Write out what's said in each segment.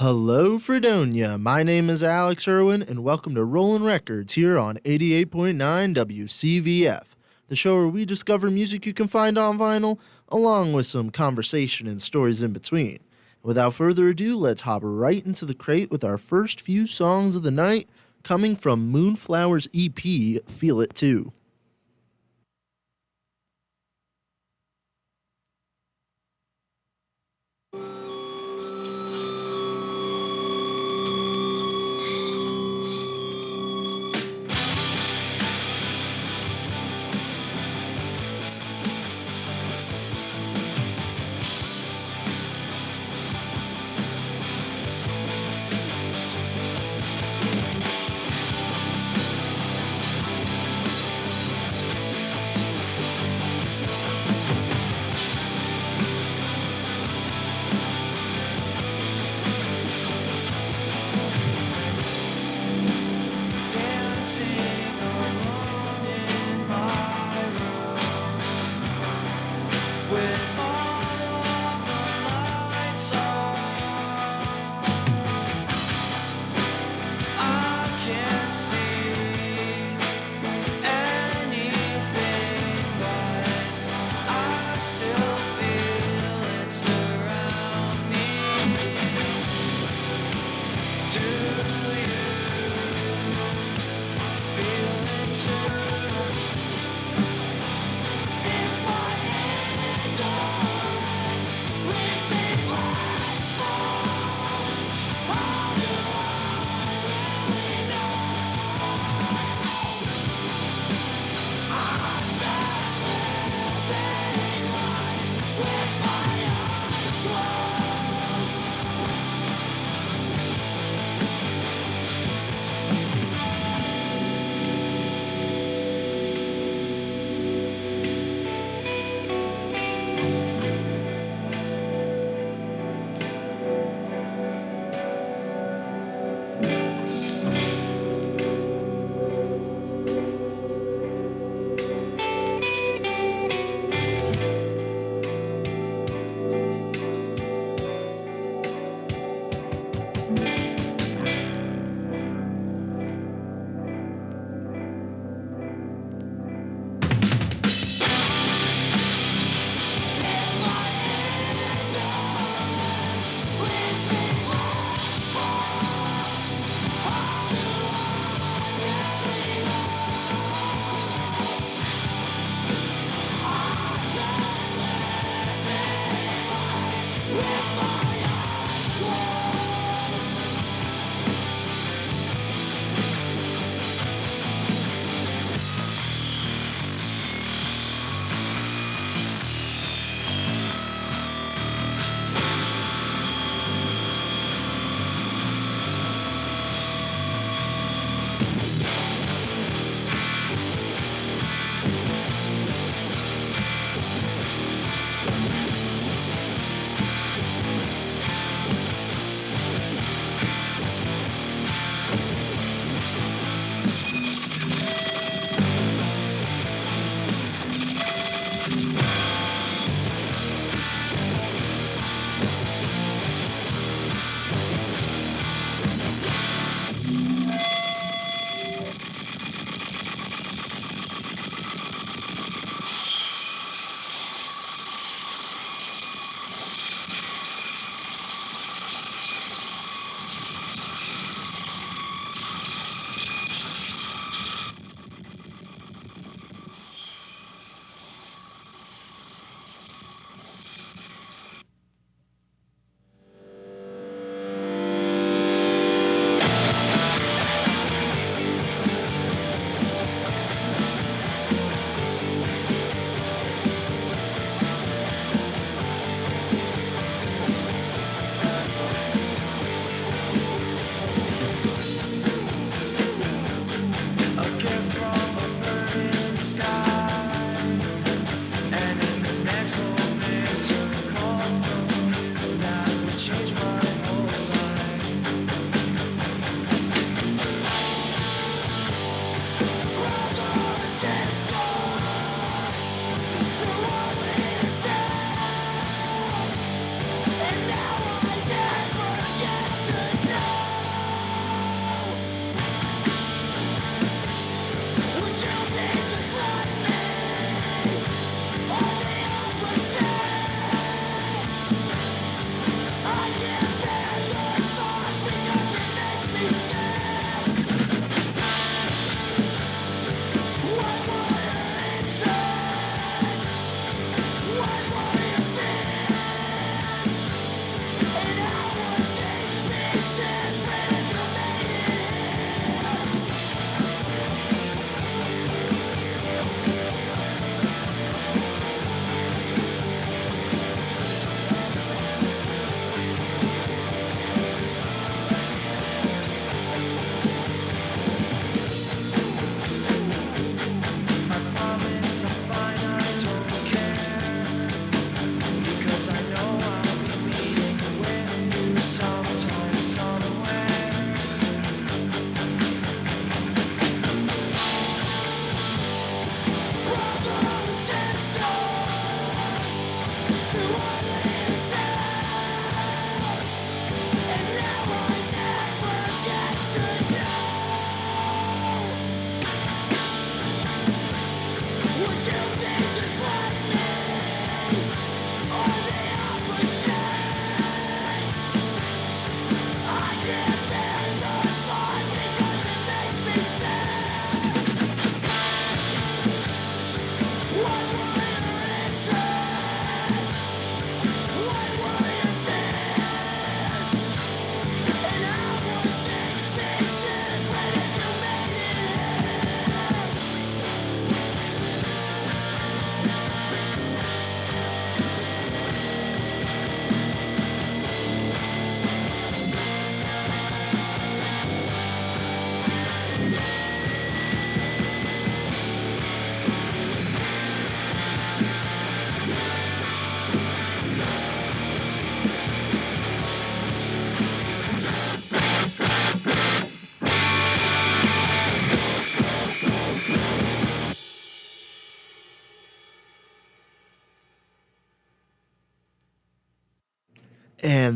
Hello, Fredonia. My name is Alex Irwin, and welcome to Rollin Records here on 88.9 WCVF, the show where we discover music you can find on vinyl, along with some conversation and stories in between. Without further ado, let's hop right into the crate with our first few songs of the night, coming from Moonflower's EP, Feel It Too.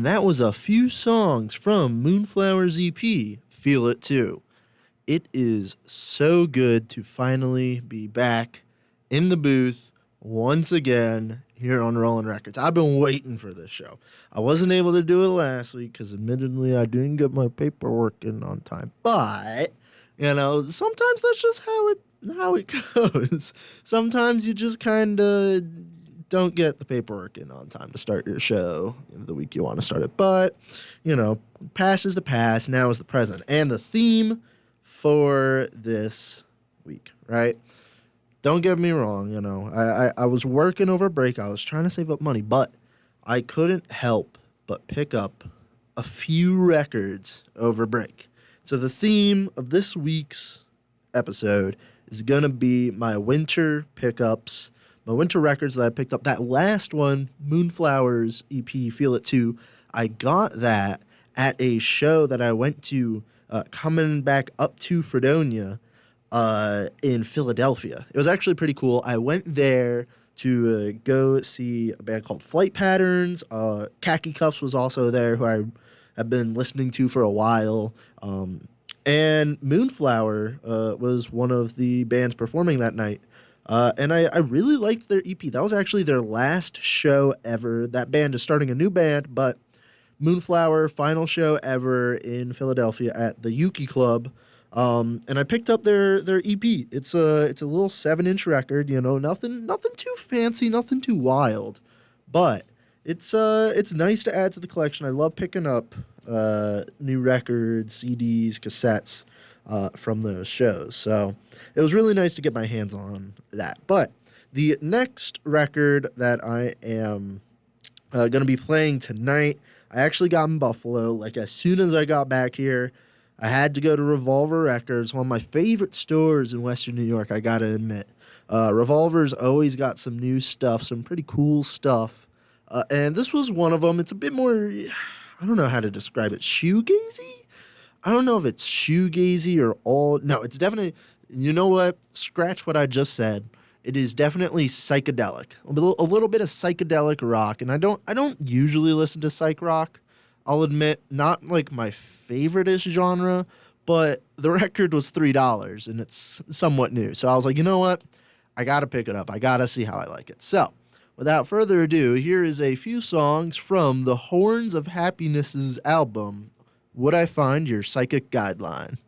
and that was a few songs from Moonflower's EP, Feel It Too. It is so good to finally be back in the booth once again here on Rollin Records. I've been waiting for this show. I wasn't able to do it last week because admittedly I didn't get my paperwork in on time. But, sometimes that's just how it goes. Sometimes you just kind of don't get the paperwork in on time to start your show the week you want to start it. But, past is the past, now is the present. And the theme for this week, right? Don't get me wrong, I was working over break. I was trying to save up money, but I couldn't help but pick up a few records over break. So the theme of this week's episode is going to be my winter pickups, my winter records that I picked up. That last one, Moonflower's EP, Feel It Too, I got that at a show that I went to coming back up to Fredonia in Philadelphia. It was actually pretty cool. I went there to go see a band called Flight Patterns. Khaki Cuffs was also there, who I have been listening to for a while. And Moonflower was one of the bands performing that night. And I really liked their EP. That was actually their last show ever. That band is starting a new band, but Moonflower, final show ever in Philadelphia at the Yuki Club. And I picked up their EP. It's a little 7-inch record, nothing too fancy, nothing too wild, but it's nice to add to the collection. I love picking up new records, CDs, cassettes from those shows. So it was really nice to get my hands on that. But the next record that I am going to be playing tonight, I actually got in Buffalo. Like, as soon as I got back here, I had to go to Revolver Records, one of my favorite stores in Western New York, I gotta admit. Revolver's always got some new stuff, some pretty cool stuff. And this was one of them. It's a bit more, I don't know how to describe it, shoegazy? I don't know if it's shoegazy or all. No, it's definitely, you know what? Scratch what I just said. It is definitely psychedelic. A little bit of psychedelic rock, and I don't usually listen to psych rock. I'll admit, not like my favorite-ish genre, but the record was $3 and it's somewhat new. So I was like, you know what? I gotta pick it up. I gotta see how I like it. So, without further ado, here is a few songs from the Horns of Happiness's album, Would I Find Your Psychic Guideline?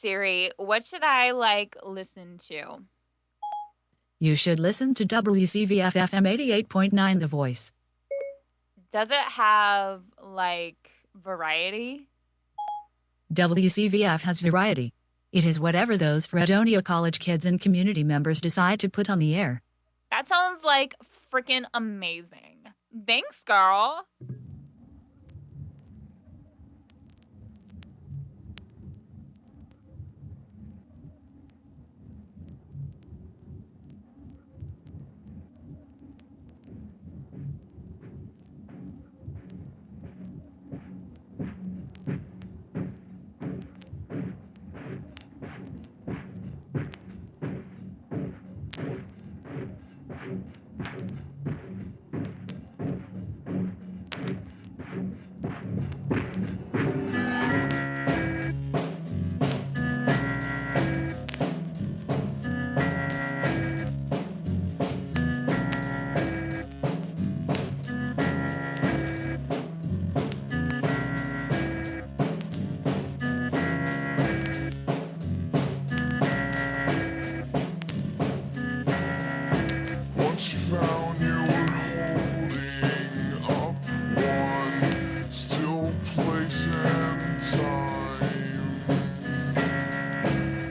Siri, what should I listen to? You should listen to WCVF FM 88.9 The Voice. Does it have variety? WCVF has variety. It is whatever those Fredonia College kids and community members decide to put on the air. That sounds freaking amazing. Thanks, girl. Once you found you were holding up one still place and time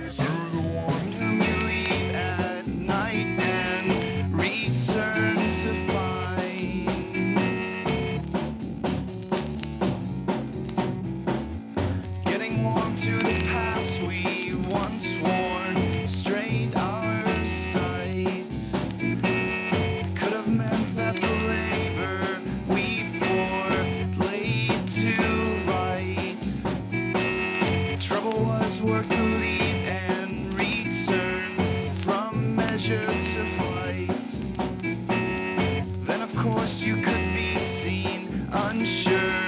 through the one whom you leave at night and return to find, getting warm to the paths we once worn, strained our sights. Could have meant that the labor we bore laid to right. Trouble was work to leave and return from measure to flight. Then of course you could be seen unsure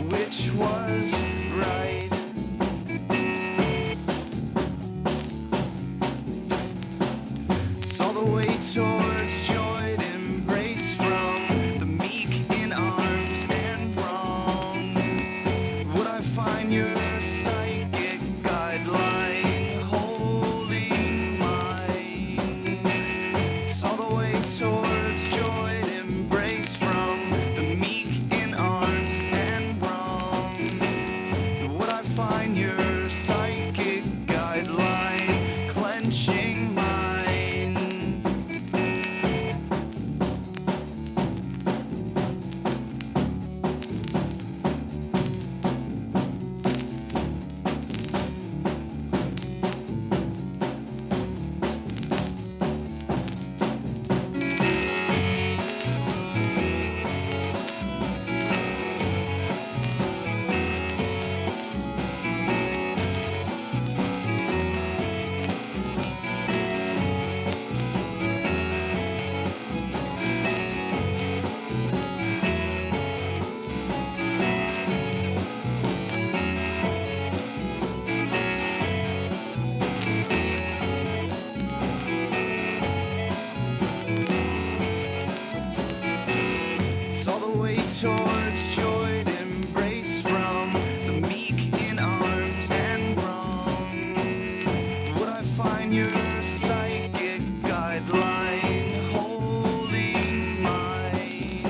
which was right. Saw the way towards joy embrace from the meek in arms and wrong. Would I find your psychic guideline holding mine? Saw the way towards joy embrace from the meek in arms and wrong. Would I find your psychic guideline clenching mine? Saw the way towards joy embrace from the meek in arms and wrong. Would I find your psychic guideline holding mine?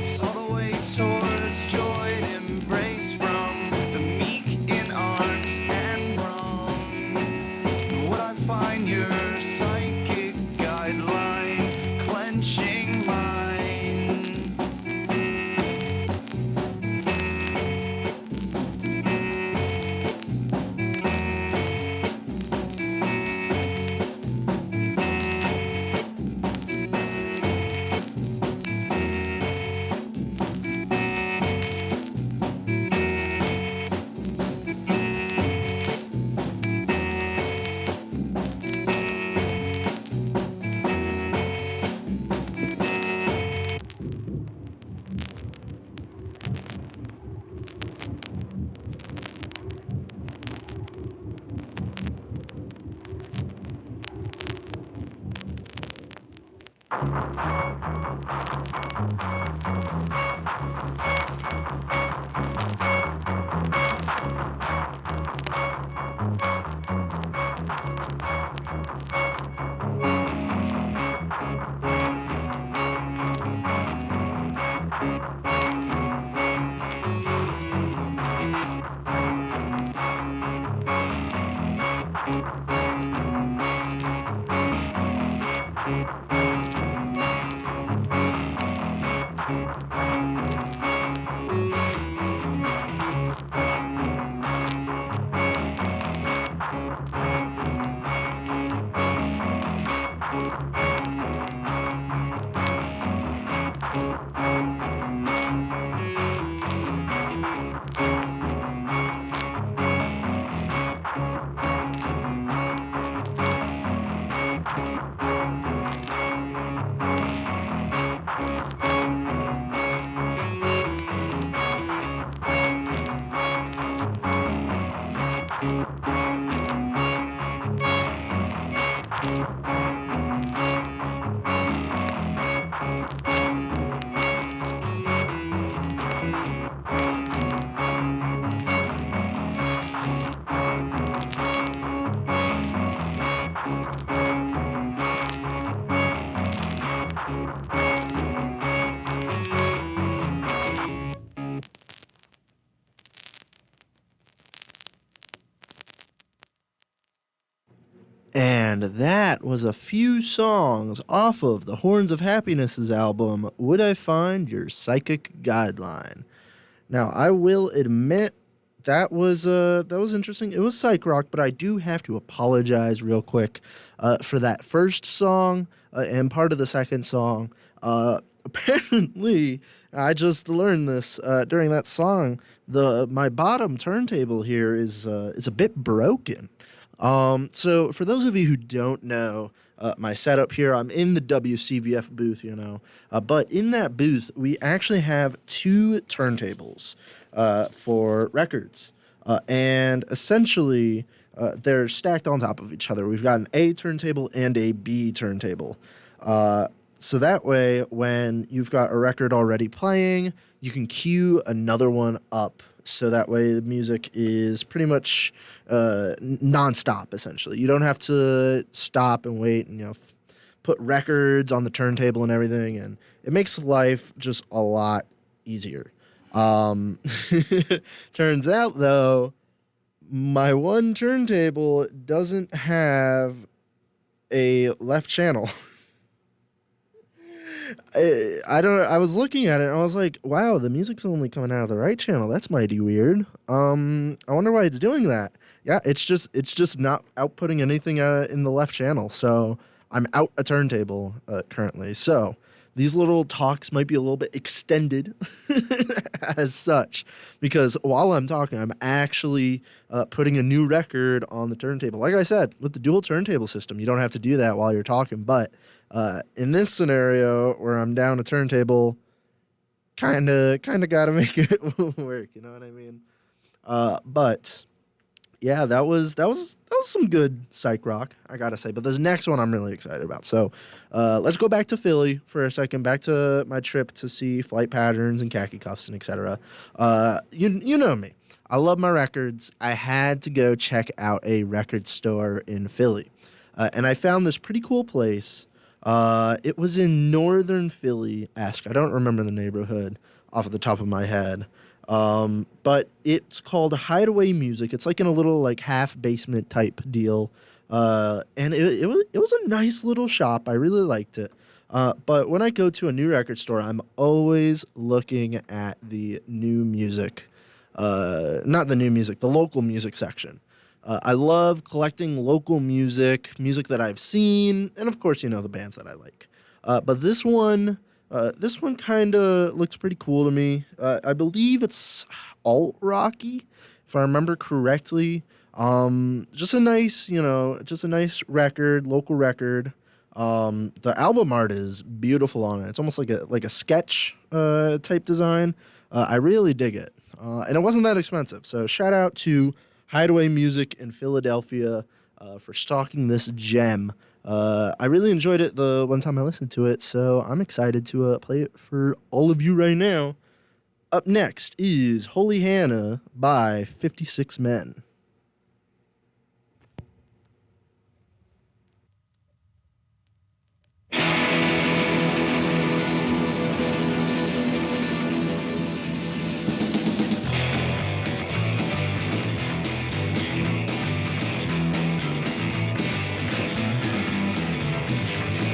Saw the way towards joy embrace from the meek in arms and wrong. Would I find your psychic guideline clenching mine? And that was a few songs off of the Horns of Happiness's album, Would I Find Your Psychic Guideline? Now, I will admit that was interesting. It was psych rock, but I do have to apologize real quick for that first song and part of the second song. Apparently, I just learned this during that song. My bottom turntable here is a bit broken. So for those of you who don't know my setup here, I'm in the WCVF booth, but in that booth, we actually have two turntables for records. And essentially, they're stacked on top of each other. We've got an A turntable and a B turntable. So that way, when you've got a record already playing, you can cue another one up. So that way the music is pretty much nonstop, essentially. You don't have to stop and wait and, put records on the turntable and everything. And it makes life just a lot easier. Turns out, though, my one turntable doesn't have a left channel. I was looking at it and I was like, wow, the music's only coming out of the right channel. That's mighty weird. I wonder why it's doing that. Yeah, it's just not outputting anything in the left channel. So I'm out a turntable currently. So these little talks might be a little bit extended as such, because while I'm talking, I'm actually putting a new record on the turntable. Like I said, with the dual turntable system, you don't have to do that while you're talking. But in this scenario where I'm down a turntable, kind of got to make it work. You know what I mean? But yeah, that was some good psych rock, I gotta say. But this next one I'm really excited about. So let's go back to Philly for a second, back to my trip to see Flight Patterns and Khaki Cuffs and etc. You know me. I love my records. I had to go check out a record store in Philly. And I found this pretty cool place. It was in northern Philly-esque. I don't remember the neighborhood off the top of my head. But it's called Hideaway Music. It's like in a little half basement type deal. And it was a nice little shop. I really liked it. But when I go to a new record store, I'm always looking at the new music. Not the new music, the local music section. I love collecting local music that I've seen, and of course, the bands that I like. But this one kind of looks pretty cool to me. I believe it's alt-rocky, if I remember correctly. Just a nice record, local record. The album art is beautiful on it. It's almost like a sketch type design. I really dig it. And it wasn't that expensive. So shout out to Hideaway Music in Philadelphia for stocking this gem. I really enjoyed it the one time I listened to it, so I'm excited to play it for all of you right now. Up next is Holy Hannah by 56 Men.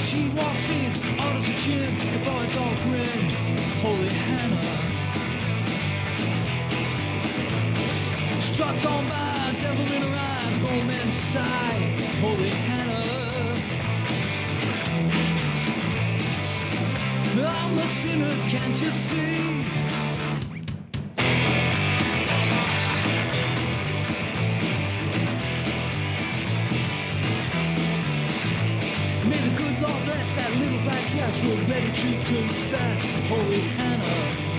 She walks in, orders a gin, the boys all grin. Holy Hannah. Struts on by, devil in her eyes, grown men sigh. Holy Hannah. I'm a sinner, can't you see? May the good Lord bless that little black dress. We're ready to confess, Holy Hannah.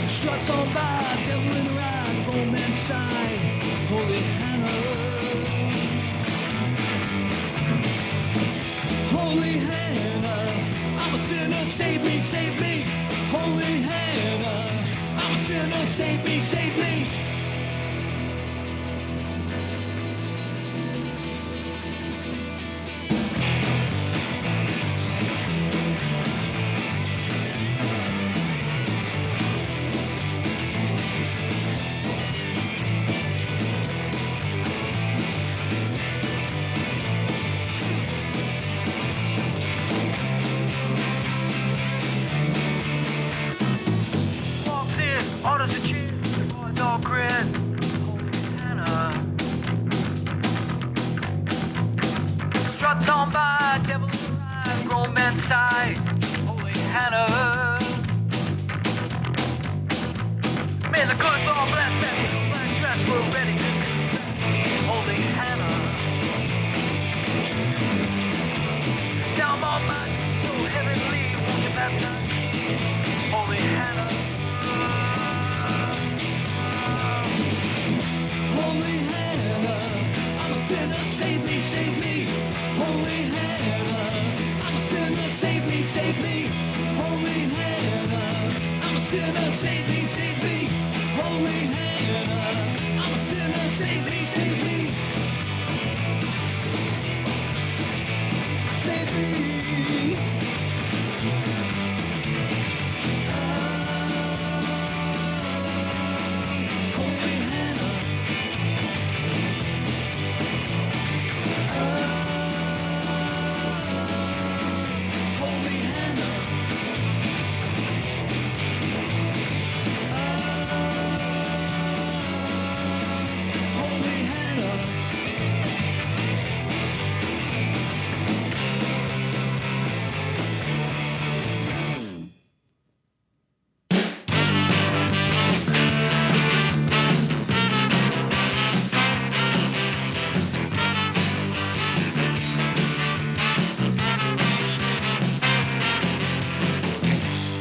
Struts on by, devil in her eyes, romance side, Holy Hannah. Holy Hannah, I'm a sinner, save me, save me. Holy Hannah, I'm a sinner, save me, save me. Orders a cheer, the boys all grin. Holy Hannah. Struts on by, devil in her eyes, romance side. Holy Hannah. May the good Lord bless that little black dress. We're ready to confess. Holy Hannah. Down on my knees, so heavenly, won't you baptize? Holy Hannah. Holy Hannah, I'm a sinner, save me, save me. Holy Hannah, I'm a sinner, save me, save me. Holy Hannah, I'm a sinner, save me, save me. Holy Hannah, I'm a sinner, save me, save me. Save me. Holy Hannah. Holy Hannah. Holy Hannah.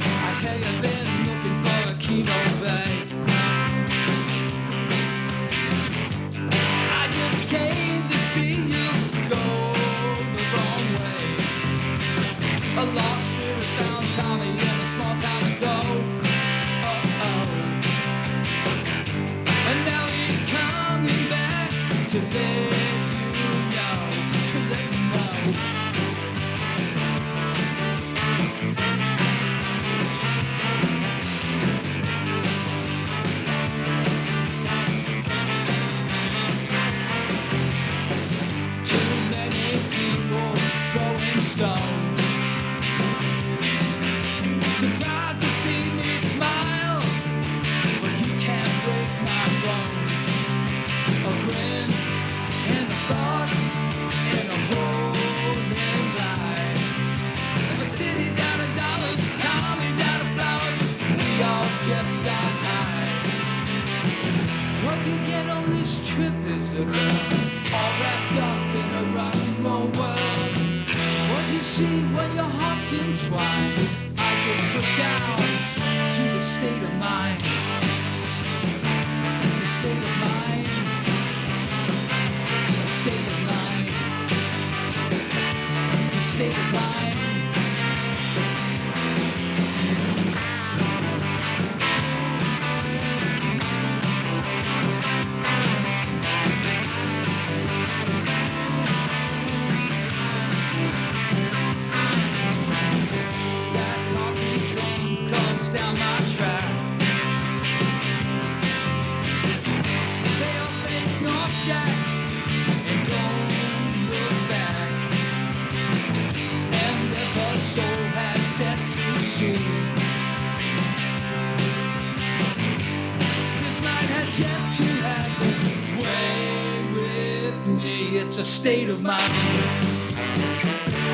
I hear you've been looking for a keynote, babe. I just came to see you go the wrong way. A lost spirit found Tommy in a small town ago. Uh-oh. And now he's coming back to let you know, to let you know. Too many people throwing stones. Surprised to see me smile, but you can't break my bones. A grin and a thought and a holding lie. The city's out of dollars, Tommy's out of flowers. We all just got high. What you get on this trip is a girl, all wrapped up in a rock and roll world. What you see when your heart's entwined, I get put down to the state of mind. The state of mind. The state of mind. The state of mind. Last coffee train comes down my track. They all face North Jack and don't look back. And if a soul has set to sea, this night has yet to happen. Way with me, it's a state of mind.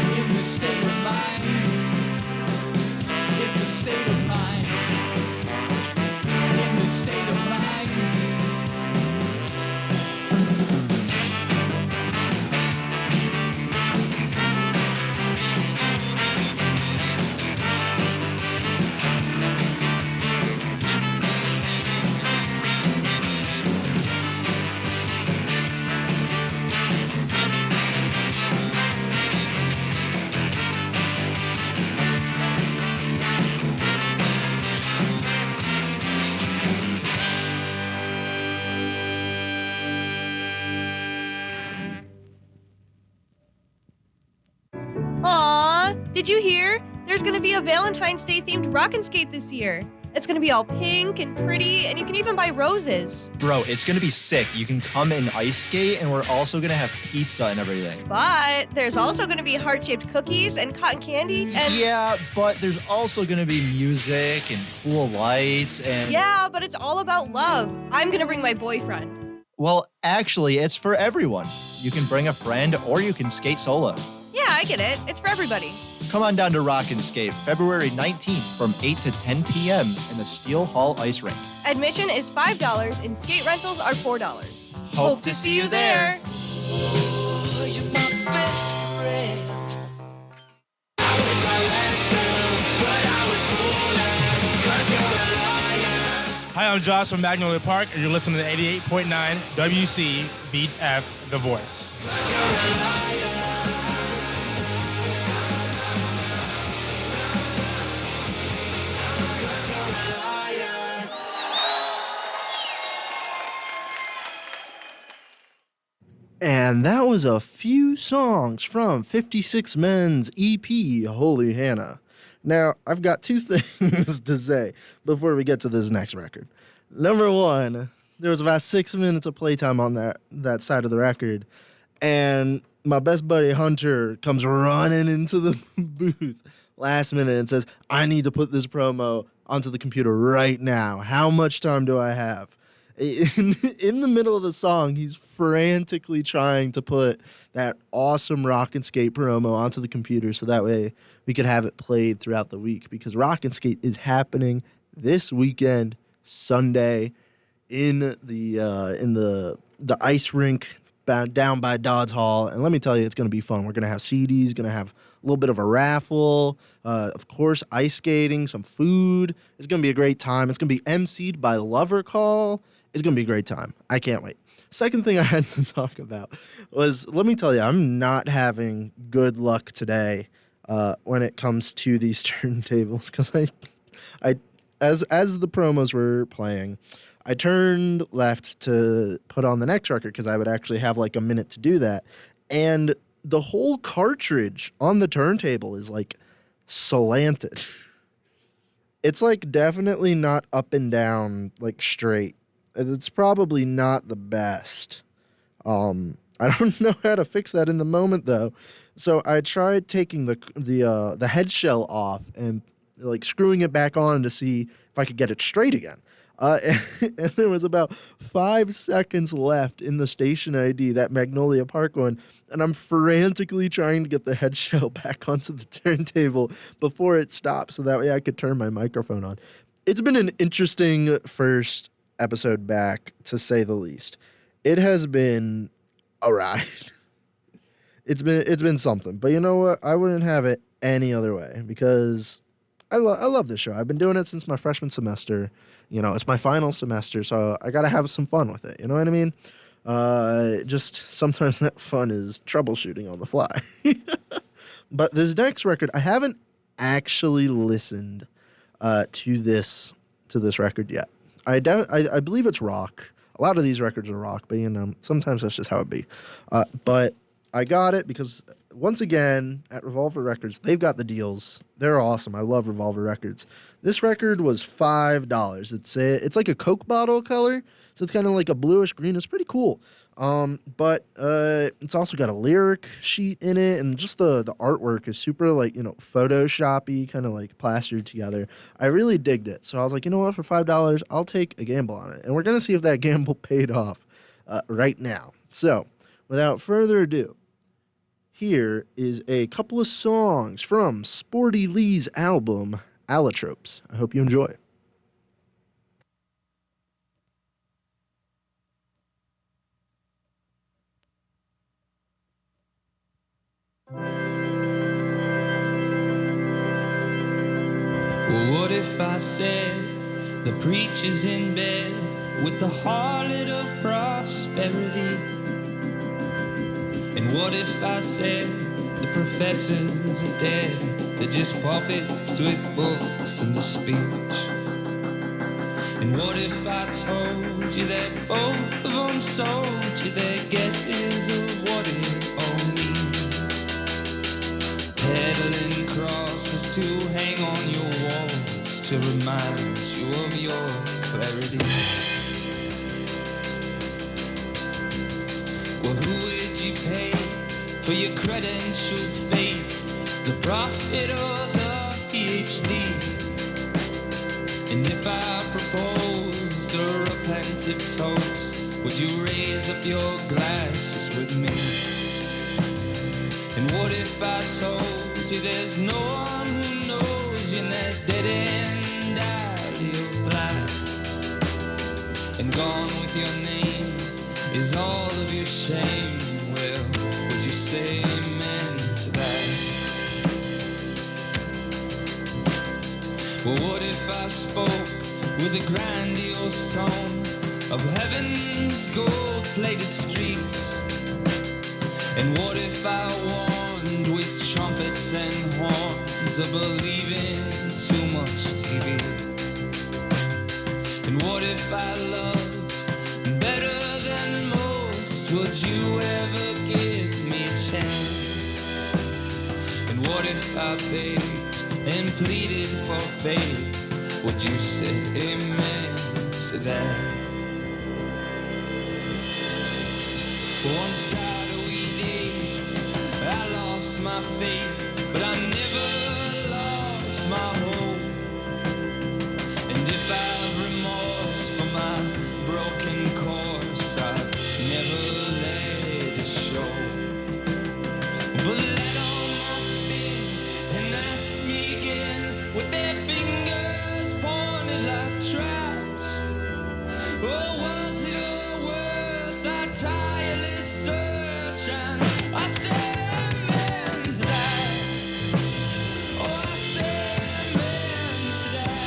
In the state of mind. Did you hear? There's gonna be a Valentine's Day themed rock and skate this year. It's gonna be all pink and pretty, and you can even buy roses. Bro, it's gonna be sick. You can come and ice skate, and we're also gonna have pizza and everything. But there's also gonna be heart-shaped cookies and cotton candy and... Yeah, but there's also gonna be music and cool lights and... Yeah, but it's all about love. I'm gonna bring my boyfriend. Well, actually, it's for everyone. You can bring a friend or you can skate solo. Yeah, I get it. It's for everybody. Come on down to Rock and Skate February 19th from 8 to 10 p.m. in the Steel Hall Ice Rink. Admission is $5 and skate rentals are $4. Hope to see you there. Oh, you're my best friend. Hi, I'm Josh from Magnolia Park, and you're listening to 88.9 WCVF The Voice. And that was a few songs from 56 Men's EP, Holy Hannah. Now, I've got two things to say before we get to this next record. Number one, there was about 6 minutes of playtime on that side of the record, and my best buddy Hunter comes running into the booth last minute and says, I need to put this promo onto the computer right now. How much time do I have? In the middle of the song, he's frantically trying to put that awesome Rock and Skate promo onto the computer so that way we could have it played throughout the week, because Rock and Skate is happening this weekend, Sunday, in the ice rink down by Dodds Hall. And let me tell you, it's going to be fun. We're going to have CDs, going to have a little bit of a raffle, of course, ice skating, some food. It's going to be a great time. It's going to be emceed by Lover Call. It's going to be a great time. I can't wait. Second thing I had to talk about was, let me tell you, I'm not having good luck today when it comes to these turntables, because as the promos were playing, I turned left to put on the next record because I would actually have like a minute to do that. And the whole cartridge on the turntable is like slanted. It's like definitely not up and down, like straight. It's probably not the best. I don't know how to fix that in the moment though. So I tried taking the head shell off and like screwing it back on to see if I could get it straight again. And there was about 5 seconds left in the station ID, that Magnolia Park one, and I'm frantically trying to get the head shell back onto the turntable before it stops so that way I could turn my microphone on. It's been an interesting first episode back, to say the least. It has been a ride. It's been something. But you know what? I wouldn't have it any other way, because I love this show. I've been doing it since my freshman semester. You know, it's my final semester, so I got to have some fun with it. You know what I mean? Just sometimes that fun is troubleshooting on the fly. But this next record, I haven't actually listened to this record yet. I believe it's rock. A lot of these records are rock, but you know, sometimes that's just how it be. But I got it because, once again, at Revolver Records, they've got the deals. They're awesome. I love Revolver Records. This record was $5. It's like a Coke bottle color, so it's kind of like a bluish green. It's pretty cool. But it's also got a lyric sheet in it, and just the artwork is super, like, you know, Photoshoppy, kind of like plastered together. I really digged it. So I was like, you know what, for $5, I'll take a gamble on it. And we're going to see if that gamble paid off right now. So without further ado, here is a couple of songs from Sporty Lee's album, Allotropes. I hope you enjoy. Well, what if I said the preacher's in bed with the harlot of prosperity? And what if I said the professors are dead? They're just puppets with books and a speech. And what if I told you that both of them sold you their guesses of what it all means? Peddling cross to hang on your walls to remind you of your clarity. Well, who would you pay for your credential faith, the profit or the PhD? And if I proposed a repentant toast, would you raise up your glasses with me? And what if I told you there's no one who knows you in that dead-end alley of black? And gone with your name is all of your shame. Well, would you say amen to that? Well, what if I spoke with a grandiose tone of heaven's gold-plated streets? And what if I warned with trumpets and horns of believing too much TV? And what if I loved better than most? Would you ever give me a chance? And what if I begged and pleaded for faith? Would you say amen to that? One shadowy day I lost my faith, but I never lost my hope. And if I've remorse for my broken course, I've never let it show. But let all my spin and ask me again with their fingers pointed like traps. Oh, was your worth our tireless search? And I said amen to that. Oh, I said amen to that.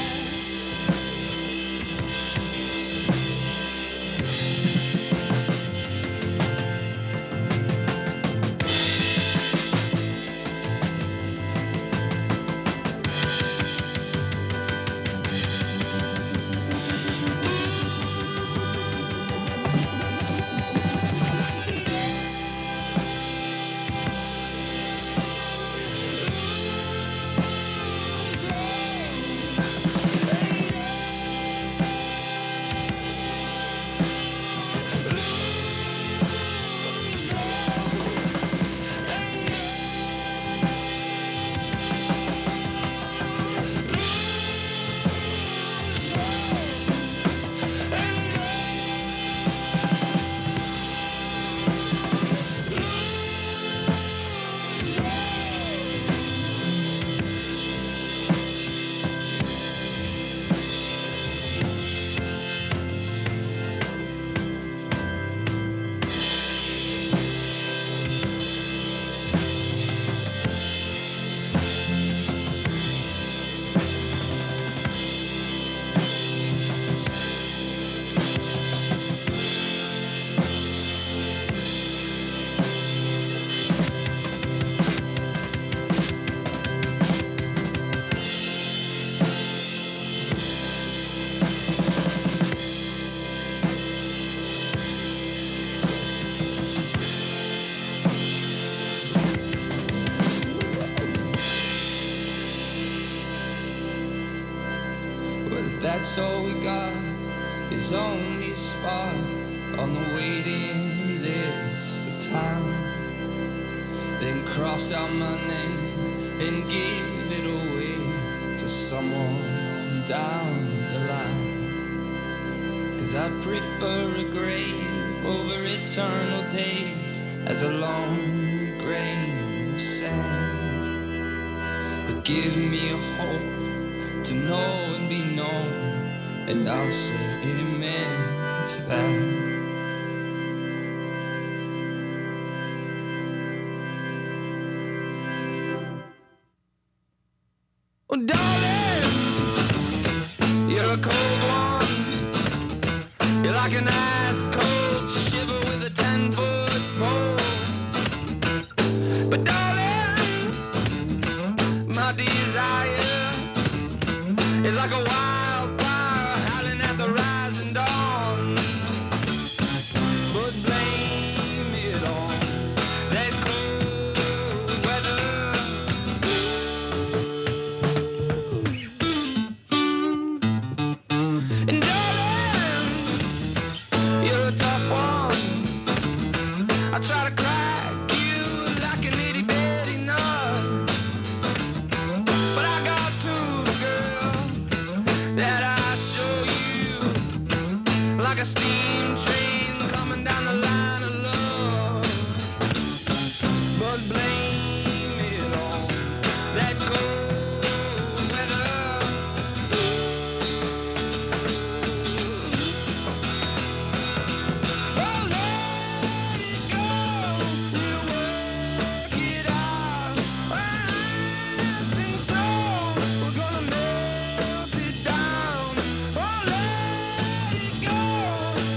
But if that's all we got is only a spot on the waiting list of time, then cross out my name and give it away to someone on down the line. 'Cause I prefer a grave over eternal days as a long grain of sand. But give me a hope to know and be known, and I'll say amen to that. Oh, darling, you're a cold one. You're like an ice cold shiver with a 10-foot pole. But darling, my desire is like a wildfire howling at the rising dawn. But blame it on that cold weather. like a steam train coming down the line of love. But blame it on that cold weather. Oh, let it go. We'll work it out. Ice and snow, we're gonna melt it down. Oh, let it go.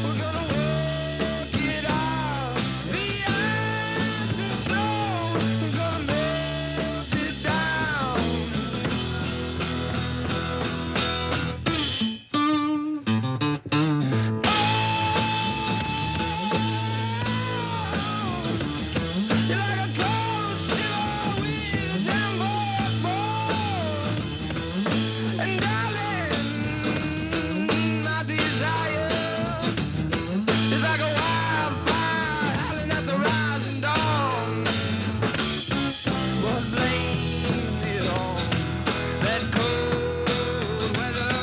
We're gonna work it out. The ice and snow, we're gonna melt it down. You're like a cold chill wind and and darling, my desire is like a wildfire howling at the rising dawn. But blame it on that cold weather.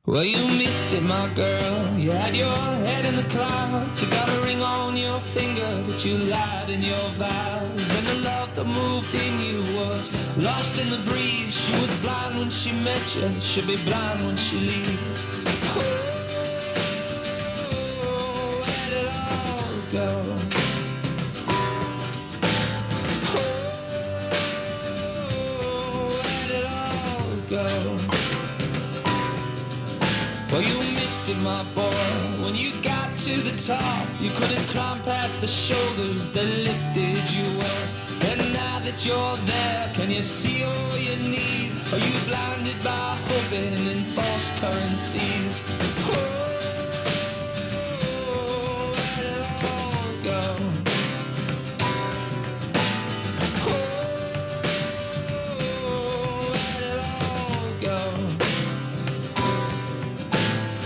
Well, you missed it, my girl. You had your head in the clouds. You got a ring on your finger, but you lied in your vows. And the love that moved in you was lost in the breeze. She was blind when she met you. She'll be blind when she leaves. Oh, where'd it all go? Oh, where'd it all go? Well, you missed it, my boy. When you got to the top, you couldn't climb past the shoulders that lifted you up. And now that you're there, can you see all you need? Are you blinded by hoping in false currencies? Oh, where'd it all go? Oh, where'd it all go?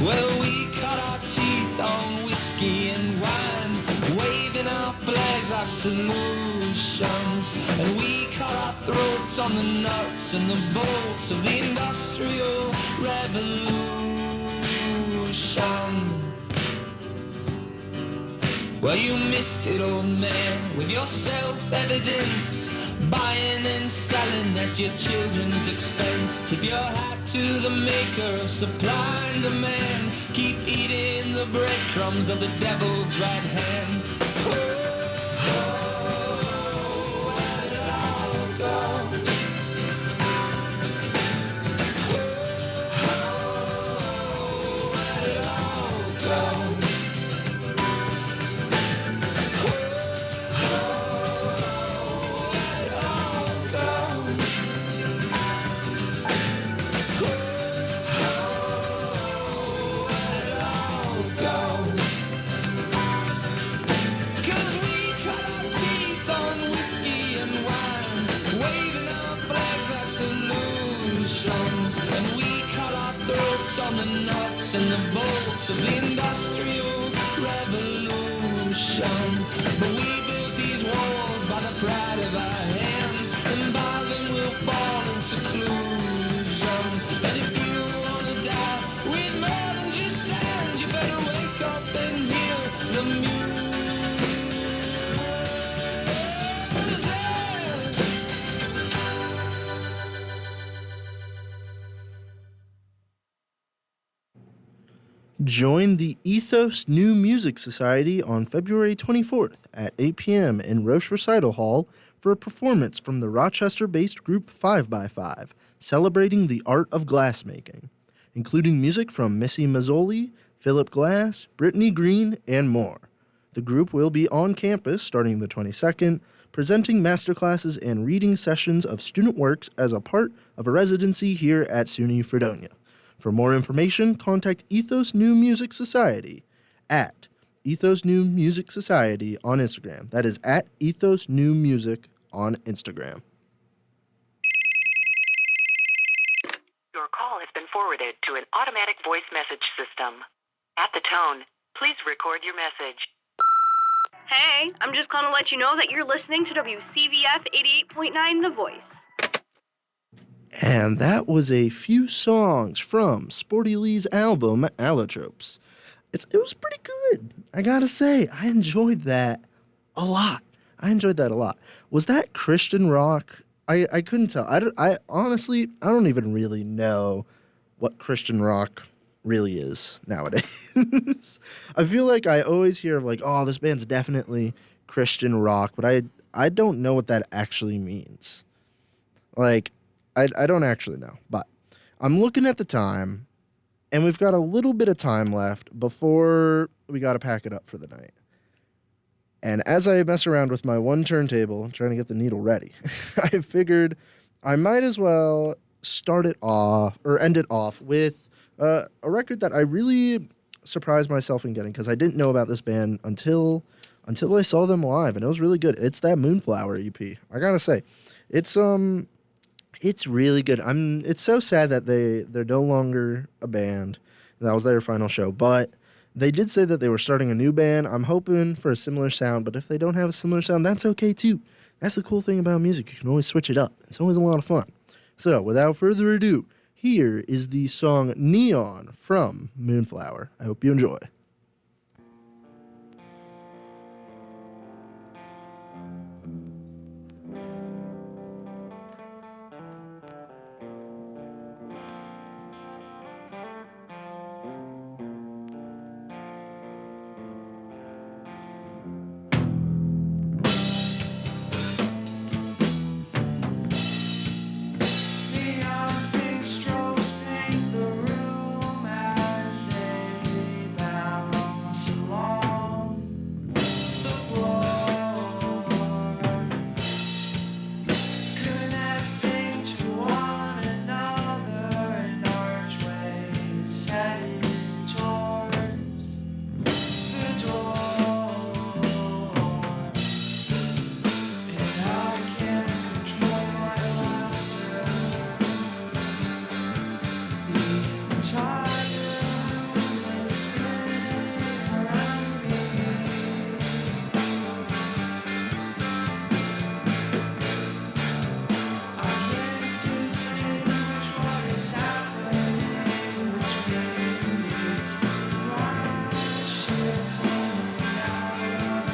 Well, we cut our teeth on whiskey and wine, waving our flags like solutions. And we cut our throats on the nuts and the bolts of the Industrial Revolution. Well, you missed it, old man, with your self-evidence, buying and selling at your children's expense. Tip your hat to the maker of supply and demand. Keep eating the breadcrumbs of the devil's right hand. Oh, where'd it all go? Oh, where'd it all go? On the nuts and the bolts of the Industrial Revolution. But we built these walls by the pride of our hands, and by them we'll fall in seclusion. And if you wanna die with more than just sand, you better wake up and hear the music. Join the Ethos New Music Society on February 24th at 8 p.m. in Roche Recital Hall for a performance from the Rochester-based group 5x5, celebrating the art of glassmaking, including music from Missy Mazzoli, Philip Glass, Brittany Green, and more. The group will be on campus starting the 22nd, presenting masterclasses and reading sessions of student works as a part of a residency here at SUNY Fredonia. For more information, contact Ethos New Music Society at Ethos New Music Society on Instagram. That is at Ethos New Music on Instagram. Your call has been forwarded to an automatic voice message system. At the tone, please record your message. Hey, I'm just calling to let you know that you're listening to WCVF 88.9 The Voice. And that was a few songs from Sporty Lee's album, Allotropes. It was pretty good. I gotta say, I enjoyed that a lot. Was that Christian rock? I couldn't tell. I honestly, I don't even really know what Christian rock really is nowadays. I feel like I always hear of like, oh, this band's definitely Christian rock, but I don't know what that actually means. Like, I don't actually know, but I'm looking at the time, and we've got a little bit of time left before we got to pack it up for the night. And as I mess around with my one turntable, trying to get the needle ready, I figured I might as well start it off, or end it off, with a record that I really surprised myself in getting, because I didn't know about this band until I saw them live, and it was really good. It's that Moonflower EP. I gotta say, it's really good. It's so sad that they're no longer a band. That was their final show, but they did say that they were starting a new band. I'm hoping for a similar sound, but if they don't have a similar sound, that's okay too. That's the cool thing about music. You can always switch it up. It's always a lot of fun. So, without further ado, here is the song Neon from Moonflower. I hope you enjoy. Neon pink strobes paint the room as they bounce along the floor, connecting to one another in archways heading towards the door. And I can't control my laughter. The entire room is spinning around me. I can't distinguish what is happening between these flashes in and out of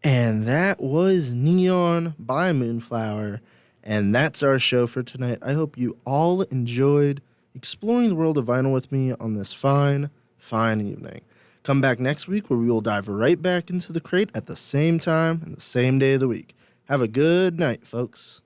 And that was Neon by Moonflower. And that's our show for tonight. I hope you all enjoyed exploring the world of vinyl with me on this fine evening. Come back next week where we will dive right back into the crate at the same time and the same day of the week. Have a good night, folks.